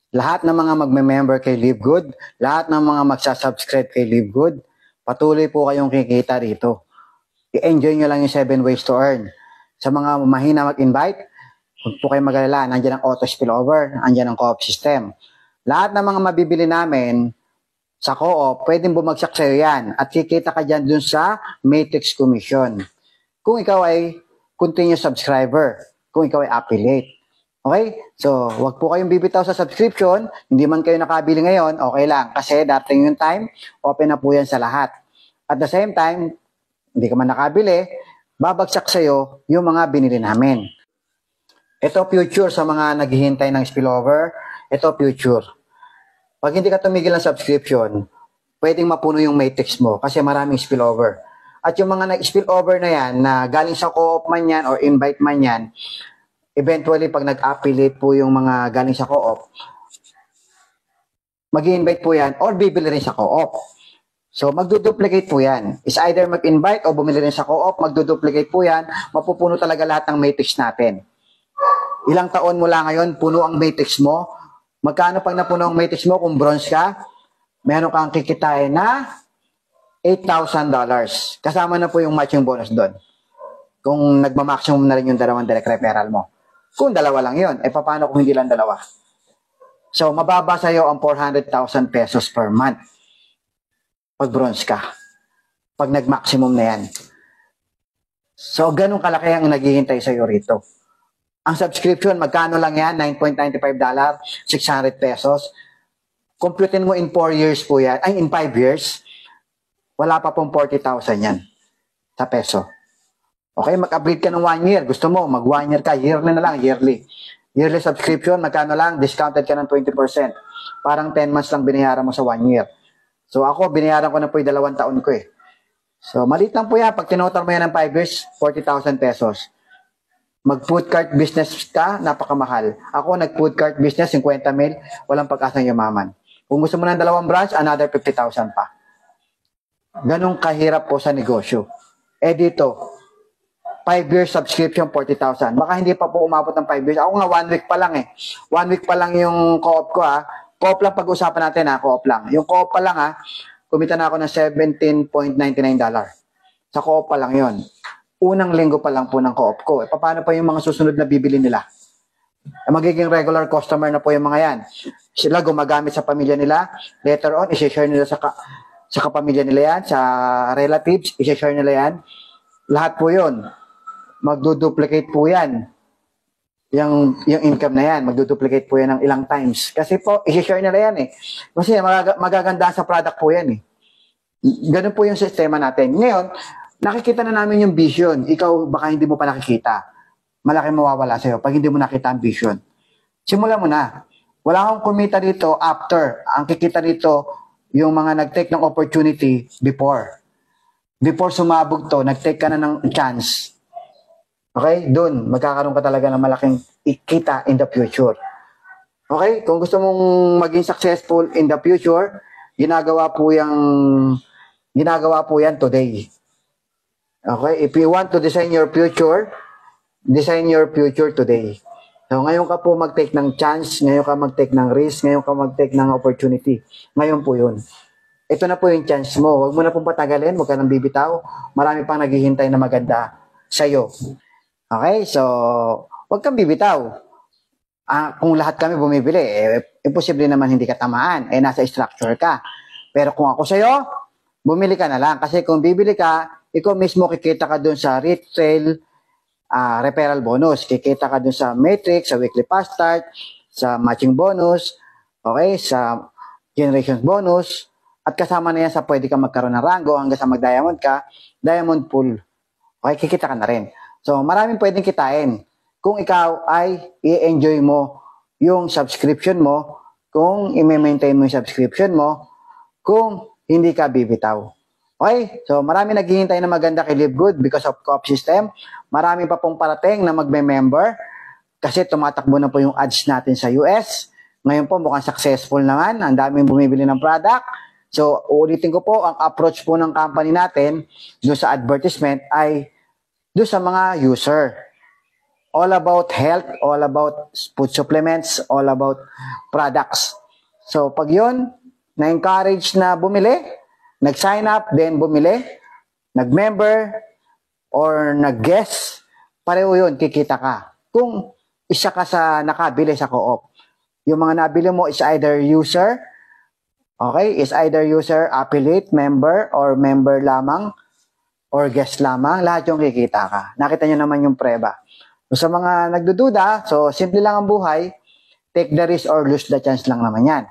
Lahat ng mga magme-member kay LiveGood, lahat ng mga magsasubscribe kay LiveGood, patuloy po kayong kikita rito. I-enjoy nyo lang yung 7 ways to earn. Sa mga mahina mag-invite, huwag po kayo mag-alala, nandiyan ang auto spillover, nandiyan ang co-op system. Lahat ng mga mabibili namin sa co-op, pwedeng bumagsak sa'yo yan at kikita ka dyan dun sa Matrix Commission. Kung ikaw ay continuous subscriber, kung ikaw ay affiliate. Okay? So, wag po kayong bibitaw sa subscription. Hindi man kayo nakabili ngayon, okay lang. Kasi dating yung time, open na po yan sa lahat. At the same time, hindi ka man nakabili, babagsak sa'yo yung mga binili namin. Ito future sa mga naghihintay ng spillover. Ito future. Pag hindi ka tumigil ng subscription, pwedeng mapuno yung matrix mo kasi maraming spillover. At yung mga nag-spillover na yan, na galing sa co-op man yan or invite man yan, eventually, pag nag-affiliate po yung mga galing sa co-op, mag-invite po yan or bibili rin sa co-op. So, magduduplicate po yan. Is either mag-invite o bumili rin sa co-op, magduduplicate po yan, mapupuno talaga lahat ng matrix natin. Ilang taon mula ngayon, puno ang matrix mo. Magkano pag napuno ang matrix mo kung bronze ka? Meron kang kikitain na $8,000. Kasama na po yung matching bonus doon. Kung nagma-maximum na rin yung dalawang direct referral mo. Kung dalawa lang yun, paano kung hindi lang dalawa? So, mababa sa'yo ang 400,000 pesos per month. Pag bronze ka. Pag nag-maximum na yan. So, ganun kalaki ang naghihintay sa'yo rito. Ang subscription, magkano lang yan? $9.95, 600 pesos. Computin mo in 4 years po yan. Ay, in 5 years, wala pa pong 40,000 yan sa peso. Okay, mag-upgrade ka ng 1 year. Gusto mo, mag 1 year ka, yearly na lang, yearly. Yearly subscription, magkano lang, discounted ka ng 20%. Parang 10 months lang binayaran mo sa 1 year. So ako, binayaran ko na po yung 2 taon ko eh. So maliit lang po yan. Pag tinotal mo yan ng 5 years, 40,000 pesos. Mag-food cart business ka, napakamahal. Ako, nag-food cart business, 50 mil, walang pag-asang yumaman. Kung gusto mo ng 2 branch, another 50,000 pa. Ganong kahirap po sa negosyo. Dito, 5 years subscription, 40,000. Baka hindi pa po umabot ng 5 years. Ako nga, 1 week pa lang eh. 1 week pa lang yung co-op ko ha. Co-op lang pag-usapan natin ha, co-op lang. Yung co-op pa lang ha, kumita na ako ng $17.99. Sa co-op pa lang yon. Unang linggo pa lang po ng co-op ko. Paano pa yung mga susunod na bibili nila? Magiging regular customer na po yung mga yan. Sila gumagamit sa pamilya nila. Later on, isi-share nila sa kapamilya nila yan, sa relatives, isi-share nila yan. Lahat po yun. Magduduplicate po yan. Yung income na yan, magduduplicate po yan ng ilang times. Kasi po, isi-share nila yan eh. Kasi magaganda sa product po yan eh. Ganun po yung sistema natin. Ngayon, nakikita na namin yung vision. Ikaw, baka hindi mo pa nakikita. Malaki mawawala sa'yo pag hindi mo nakita ang vision. Simulan mo na. Wala akong kumita dito after. Ang kikita dito, yung mga nag-take ng opportunity before. Before sumabog to, nag-take ka na ng chance. Okay? Doon, magkakaroon ka talaga ng malaking kita in the future. Okay? Kung gusto mong maging successful in the future, ginagawa po yan today. Okay? If you want to design your future today. So, ngayon ka po mag-take ng chance, ngayon ka mag-take ng risk, ngayon ka mag-take ng opportunity. Ngayon po yun. Ito na po yung chance mo. Huwag mo na pong patagalin, huwag ka nang bibitaw. Marami pang naghihintay na maganda sa'yo. Okay? So, huwag kang bibitaw. Kung lahat kami bumibili, imposible naman hindi ka tamaan. Nasa structure ka. Pero kung ako sa'yo, bumili ka na lang. Kasi kung bibili ka, ikaw mismo kikita ka dun sa retail referral bonus. Kikita ka dun sa matrix, sa weekly fast start, sa matching bonus, okay, sa generation bonus, at kasama na yan sa pwede ka magkaroon ng rango hanggang sa mag-diamond ka, diamond pool. Okay, kikita ka na rin. So, maraming pwedeng kitain. Kung ikaw ay i-enjoy mo yung subscription mo, kung i-maintain mo yung subscription mo, kung hindi ka bibitaw. Okay? So, marami naghihintay na maganda kay LiveGood because of co-op system. Marami pa pong parating na magme-member kasi tumatakbo na po yung ads natin sa US. Ngayon po, mukhang successful naman. Ang daming bumibili ng product. So, uulitin ko po, ang approach po ng company natin doon sa advertisement ay doon sa mga user. all about health, all about food supplements, all about products. So, pag yun, na-encourage na bumili, nag-sign up, then bumili, nag-member, or nag-guest, pareho yun, kikita ka. Kung isa ka sa nakabili sa co-op, yung mga nabili mo is either user, okay, is either user, affiliate, member, or member lamang, or guest lamang, lahat yung kikita ka. Nakita nyo naman yung preba. So, sa mga nagdududa, so, simple lang ang buhay, take the risk or lose the chance lang naman yan.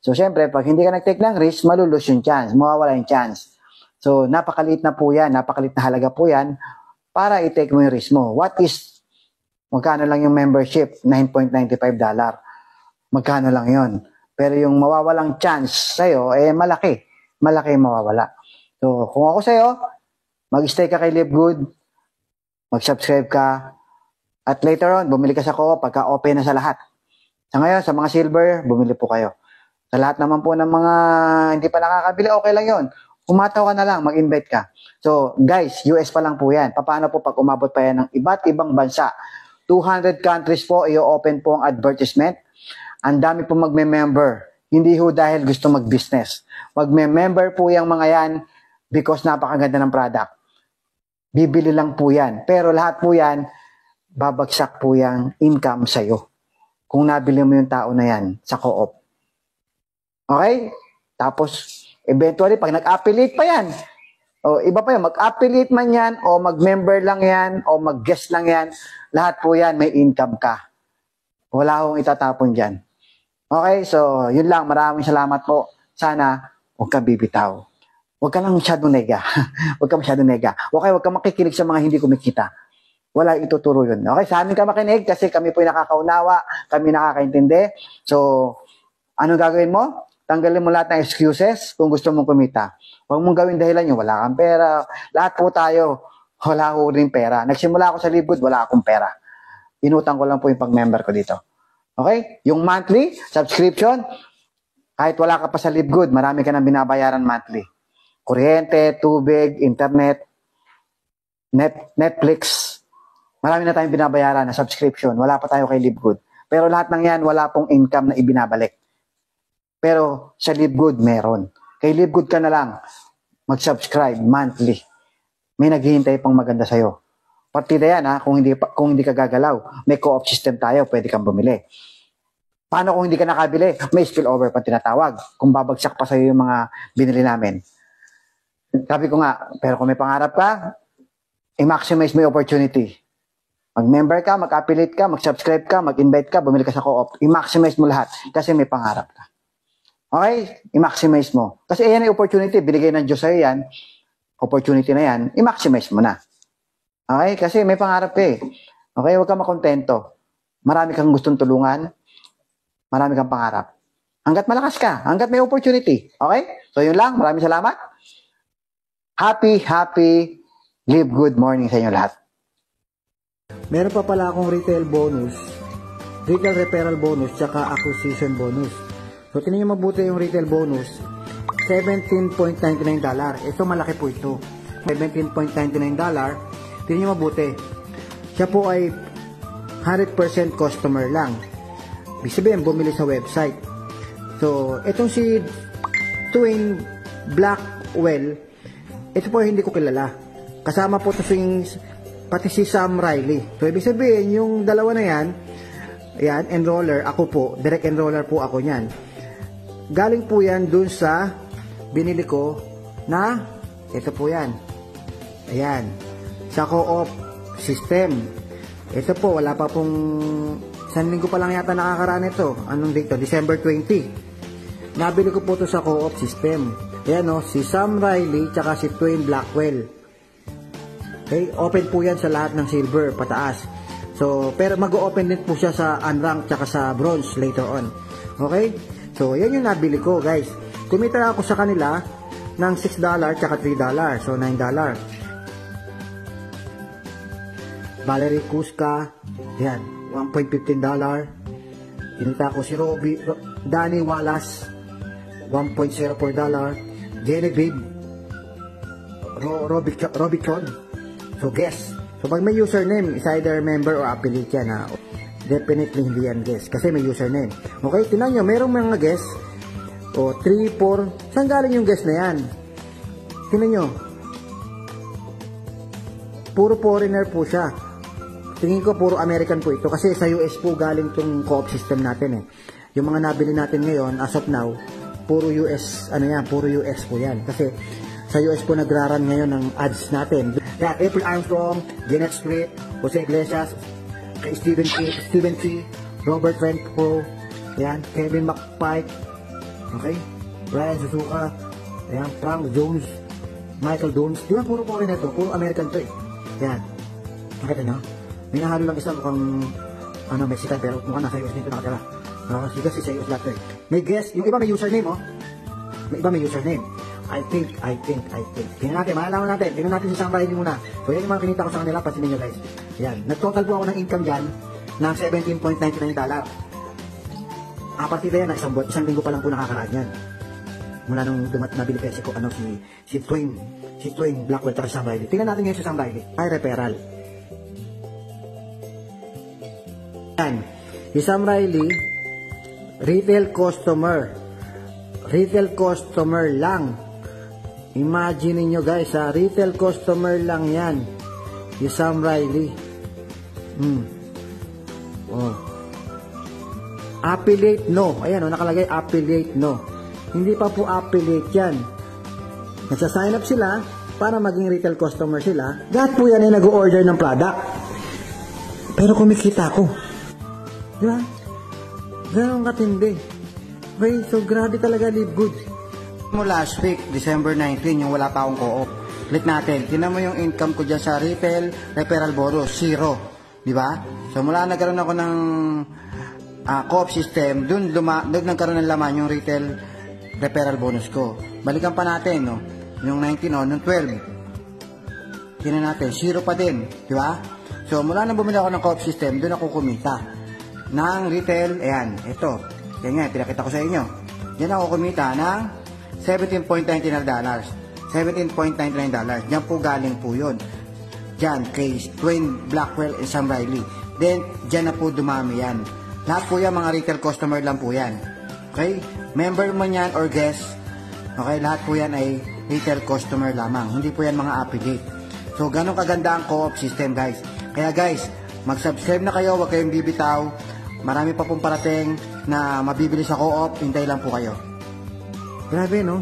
So, syempre, pag hindi ka nag-take ng risk, malulose yung chance, mawawala yung chance. So, napakaliit na po yan, napakaliit na halaga po yan para i-take mo yung risk mo. Magkano lang yung membership? $9.95. Magkano lang yon? Pero yung mawawalang chance sa'yo, malaki. Malaki mawawala. So, kung ako sa'yo, mag-stay ka kay Live Good, mag-subscribe ka, at later on, bumili ka sa co-op pagka open na sa lahat. Sa ngayon, sa mga silver, bumili po kayo. Sa lahat naman po ng mga hindi pa nakakabili, okay lang yon. Umataw ka na lang, mag-invite ka. So, guys, US pa lang po yan. Paano po pag umabot pa yan ng iba't ibang bansa? 200 countries po, i-open po ang advertisement. Ang dami po magme-member. Hindi ho dahil gusto mag-business. Magme-member po yung mga yan because napakaganda ng product. Bibili lang po yan. Pero lahat po yan, babagsak po yung income sa'yo. Kung nabili mo yung tao na yan sa co-op. Okay? Tapos, eventually, pag nag-affiliate pa yan, o iba pa yan, mag-affiliate man yan, o mag-member lang yan, o mag-guest lang yan, lahat po yan, may income ka. Wala akong itatapon dyan. Okay? So, yun lang. Maraming salamat po. Sana, huwag ka bibitaw. Huwag ka lang masyadong nega. Huwag ka masyadong nega. Okay, huwag ka makikinig sa mga hindi kumikita. Wala ituturo yun. Okay, sa amin ka makinig kasi kami po yung nakakaunawa, kami nakakaintindi. So, anong gagawin mo? Tanggalin mo lahat ng excuses kung gusto mong kumita. Huwag mong gawin dahilan yung wala kang pera. Lahat po tayo, wala ko rin pera. Nagsimula ako sa Live Good, wala akong pera. Inutang ko lang po yung pag-member ko dito. Okay? Yung monthly subscription, kahit wala ka pa sa Live Good, marami ka nang binabayaran monthly. Kuryente, tubig, internet, Netflix. Marami na tayong binabayaran na subscription. Wala pa tayo kay Live Good. Pero lahat ng yan, wala pong income na ibinabalik. Pero sa Live Good, meron. Kay Live Good ka na lang, mag-subscribe monthly. May naghihintay pang maganda sa'yo. Partida yan, ha? Kung hindi ka gagalaw. May co-op system tayo, pwede kang bumili. Paano kung hindi ka nakabili? May spillover pa tinatawag. Kung babagsak pa sa'yo yung mga binili namin. Sabi ko nga, pero kung may pangarap ka, i-maximize mo yung opportunity. Mag-member ka, mag-affiliate ka, mag-subscribe ka, mag-invite ka, bumili ka sa co-op. I-maximize mo lahat kasi may pangarap ka. Okay? I-maximize mo. Kasi yan yung opportunity. Binigay ng Diyos sa'yo yan. Opportunity na yan. I-maximize mo na. Okay? Kasi may pangarap ka eh. Okay? Huwag kang makontento. Marami kang gustong tulungan. Marami kang pangarap. Hanggat malakas ka. Hanggat may opportunity. Okay? So yun lang. Maraming salamat. Happy Live Good morning sa inyo lahat. Meron pa pala akong retail bonus, retail referral bonus, tsaka acquisition bonus. So, tingnan nyo mabuti yung retail bonus, $17.99. Ito, malaki po ito. $17.99. Tingnan nyo mabuti. Siya po ay 100% customer lang. Ibig sabihin, bumili sa website. So, itong si Twin Blackwell, ito po hindi ko kilala. Kasama po ito pati si Sam Riley. So, ibig sabihin, yung dalawa na yan, enroller, ako po, direct enroller po ako niyan. Galing po yan dun sa binili ko na, ito po yan. Ayan. Sa co-op system. Ito po, wala pa pong, isang linggo pa lang yata nakakaraan ito. Anong date to? December 20. Nabili ko po ito sa co-op system. Ayan o, si Sam Riley, tsaka si Twin Blackwell. Okay, open po yan sa lahat ng silver, pataas. So, pero mag-open din po siya sa unranked tsaka sa bronze later on. Okay? So, yan yung nabili ko, guys. Kumita ako sa kanila ng $6 tsaka $3. So, $9. Valerie Kuska, yan, $1.15. Kinita ko si Danny Wallace, $1.04. Genevieve Robicon. So, guess. So, pag may username, is either member or affiliate yan, ha? Definitely hindi yan guest, kasi may username. Okay, tinan nyo, merong mga guest, o 3, 4, saan galing yung guest na yan? Tinan nyo, puro foreigner po siya. Tingin ko puro American po ito, kasi sa US po galing tong co-op system natin eh. Yung mga nabili natin ngayon, as of now, puro US, puro US po yan. Kasi sa US po nagraran ngayon ng ads natin. Kaya April Armstrong, Janet Street, Jose Iglesias, kay Steven C, Robert Renfro, yan, Kevin McPike, okay, Ryan Suzuka, yan, Frank Jones, Michael Jones, di ba puro foreigner to, puro American to eh. Yan, nakita nyo? May nahalo lang isa mukhang, Mexican, pero mukhang nasa US dito nakatira. Kasi sa US lahat to eh. May guest, yung iba may username oh. May iba may username. I think. Tingnan natin, malalaman natin. Tingnan natin si Sam Riley muna. So, yan yung mga kinita ko sa kanila. Pansinin nyo guys. Yan. Nag-total po ako ng income dyan ng $17.99. Partir na yan na isang buwan. Isang linggo pa lang po nakakaraan yan. Mula nung nabili kasi ko, si Twain Blackwell at Sam Riley. Tingnan natin ngayon si Sam Riley. Ay, referral. Yan. Si Sam Riley, retail customer lang. Imagine niyo guys, retail customer lang yan. Si Sam Riley. Oh. Affiliate no. Ayan, nakalagay affiliate no. Hindi pa po affiliate yan. Nagsa-sign up sila para maging retail customer sila. Lahat po yan ay nag-order ng product. Pero kumikita ko. Di ba? Ganun katindi. Okay, so grabe talaga live good. Mo last week, December 19, yung wala pa akong co-op. Click natin. Tinan mo yung income ko dyan sa retail referral bonus, 0. Di ba? So mula nagkaroon ako ng co-op system, doon nagkaroon ng laman yung retail referral bonus ko. Balikan pa natin, no? Yung 19, nung 12. Tinan natin, 0 pa din. Di ba? So mula nang bumili ako ng co-op system, doon ako kumita. Ng retail, ayan, ito. Yan nga, pinakita ko sa inyo. Yan ako kumita ng $17.99. $17.99. Diyan po galing po yun. Diyan kay Twain Blackwell and Sam Riley. Then, diyan na po dumami yan. Lahat po yan, mga retail customer lang po yan. Okay? Member man yan or guest. Okay? Lahat po yan ay retail customer lamang. Hindi po yan mga affiliate. So, ganun kaganda ang co-op system, guys. Kaya guys, mag-subscribe na kayo. Huwag kayong bibitaw. Marami pa pong parating na mabibili sa co-op. Hintay lang po kayo. Grabe, no?